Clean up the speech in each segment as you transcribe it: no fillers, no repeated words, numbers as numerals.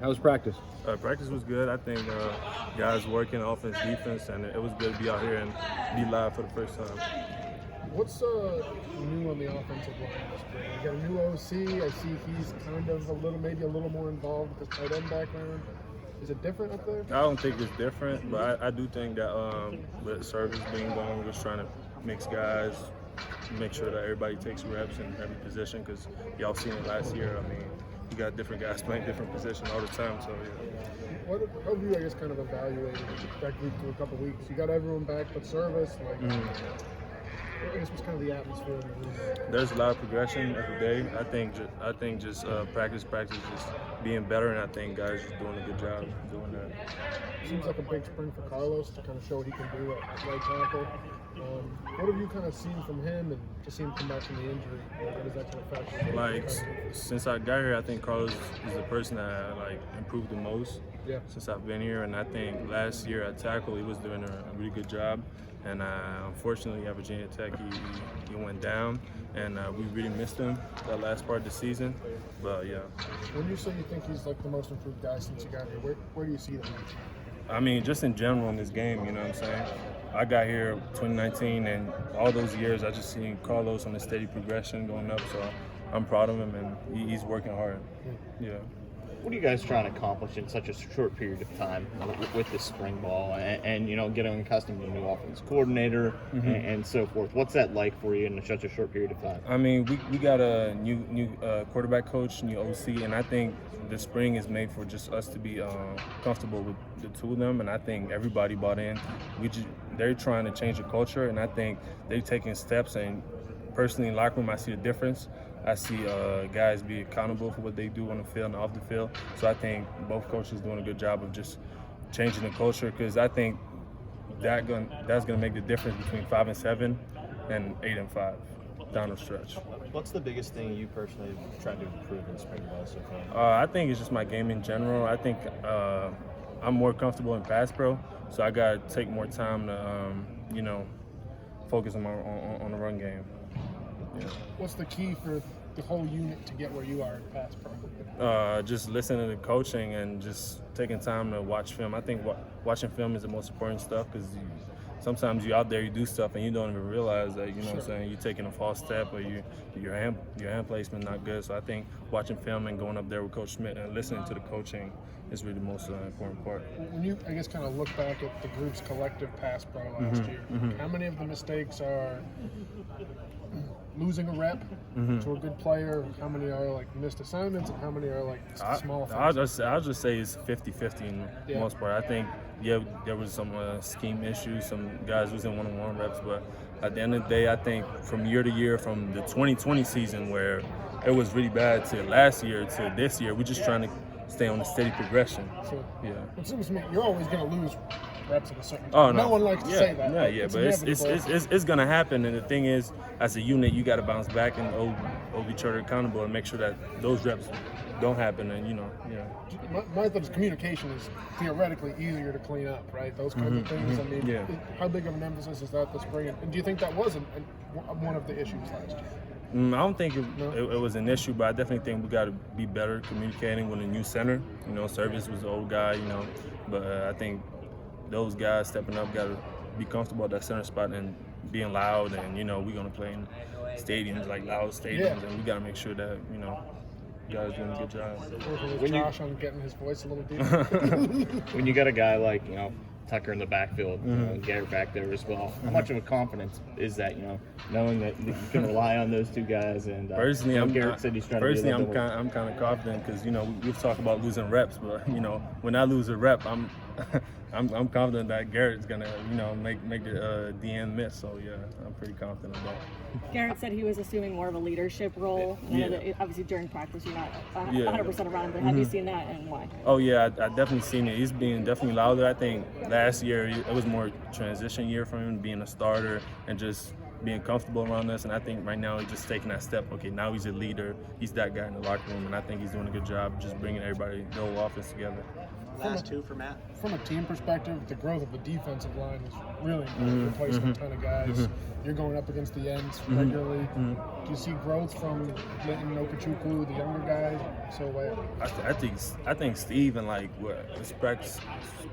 How was practice? Practice was good. I think guys working offense, defense, and it was good to be out here and be live for the first time. What's new on the offensive line this spring? You got a new OC. I see he's kind of maybe a little more involved with his tight end background. Is it different up there? I don't think it's different, but I do think that with service being gone, we're just trying to mix guys, make sure that everybody takes reps in every position, because y'all seen it last year. I mean, you got different guys playing different positions all the time, so yeah. How have you, I guess, kind of evaluated that group through a couple weeks? You got everyone back but service. I guess what's kind of the atmosphere in the room? There's a lot of progression every day. I think just practice, just being better, and I think guys just doing a good job doing that. Seems like a big spring for Carlos to kind of show what he can do at right tackle. What have you kind of seen from him, and to see him come back from the injury? How does that kind of factor? Like since I got here, I think Carlos is the person that improved the most. Yeah. Since I've been here, and I think last year at tackle he was doing a really good job. And unfortunately at Virginia Tech he went down, and we really missed him that last part of the season. But yeah. When you say you think he's like the most improved guy since you got here, where do you see that? I mean, just in general in this game, you know what I'm saying? I got here 2019, and all those years I just seen Carlos on a steady progression going up, so I'm proud of him, and he's working hard. Yeah. What are you guys trying to accomplish in such a short period of time with this spring ball and getting accustomed to a new offense coordinator and so forth? What's that like for you in such a short period of time? I mean, we got a new quarterback coach, new OC, and I think the spring is made for just us to be comfortable with the two of them, and I think everybody bought in. They're trying to change the culture, and I think they're taking steps, and personally in the locker room I see a difference. I see guys be accountable for what they do on the field and off the field. So I think both coaches doing a good job of just changing the culture, because I think that's gonna make the difference between 5-7 and 8-5 down the stretch. What's the biggest thing you personally tried to improve in spring ball so far? I think it's just my game in general. I think I'm more comfortable in pass pro, so I gotta take more time to focus on the run game. Yeah. What's the key for the whole unit to get where you are in pass pro? Just listening to coaching and just taking time to watch film. I think watching film is the most important stuff, because sometimes you're out there, you do stuff, and you don't even realize that, you know what I'm saying, you're taking a false step, or your hand placement not good. So I think watching film and going up there with Coach Schmidt and listening to the coaching is really the most important part. When you, I guess, kind of look back at the group's collective pass pro last year, how many of the mistakes are losing a rep to a good player? How many are like missed assignments, and how many are like small things? I'll just say it's 50-50 in the most part. I think there was some scheme issues, some guys was in one-on-one reps, but at the end of the day, I think from year to year, from the 2020 season where it was really bad to last year to this year, we're just trying to stay on a steady progression. Sure. Yeah. It seems to me you're always going to lose reps at a certain time. Oh, no. No one likes to say that. But it's going to happen. And the thing is, as a unit, you got to bounce back and hold each other accountable and make sure that those reps don't happen. And, My thought is communication is theoretically easier to clean up, right? Those kinds of things. I mean, how big of an emphasis is that this spring? And do you think that was one of the issues last year? I don't think it was an issue, but I definitely think we got to be better communicating with a new center. Service was the old guy, but I think those guys stepping up got to be comfortable at that center spot and being loud. And we're gonna play in stadiums, like loud stadiums, and we got to make sure that guys doing a good job. With Josh on getting his voice a little deeper. When you got a guy like Tucker in the backfield, Garrett back there as well, how much of a confidence is that, knowing that you can rely on those two guys? And personally, Garrett said he's trying personally, to I'm kind of confident, because we've talked about losing reps, but when I lose a rep, I'm confident that Garrett's gonna make the DN miss. So yeah, I'm pretty confident about it. Garrett said he was assuming more of a leadership role. I know that obviously during practice you're not 100% around him, but have you seen that, and why? Oh yeah, I definitely seen it. He's being definitely louder. I think last year it was more transition year for him, being a starter and just being comfortable around us. And I think right now he's just taking that step. Okay, now he's a leader. He's that guy in the locker room, and I think he's doing a good job just bringing everybody, the whole offense together. last two for Matt? From a team perspective, the growth of the defensive line is really important. Replacing a ton of guys. You're going up against the ends regularly. Do you see growth from Linton, Okechukwu, the younger guys? So I think Steve and it's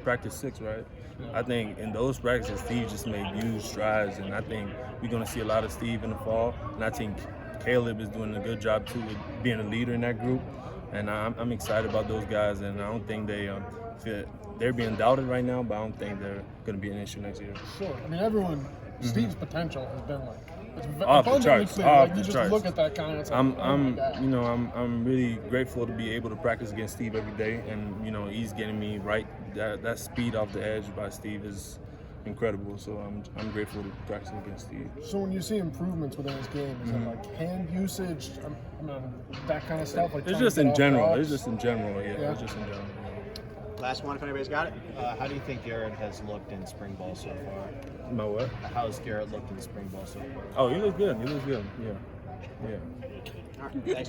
practice 6, right? I think in those practices, Steve just made huge strides, and I think we're going to see a lot of Steve in the fall. And I think Caleb is doing a good job too with being a leader in that group. And I'm excited about those guys, and I don't think they're being doubted right now, but I don't think they're going to be an issue next year. Sure. I mean, Steve's potential has been it's off the charts. clear. Off You the just charts. look at that kind of. I'm really grateful to be able to practice against Steve every day, and he's getting me right. That speed off the edge by Steve is incredible. So I'm grateful to practice against Steve. So when you see improvements within his game, is it hand usage, that kind of stuff? It's just in general. It's just in general. Yeah. It's just in general. Last one, if anybody's got it. How do you think Garrett has looked in spring ball so far? My what? How has Garrett looked in spring ball so far? Oh, he looks good. Yeah. All right, thanks.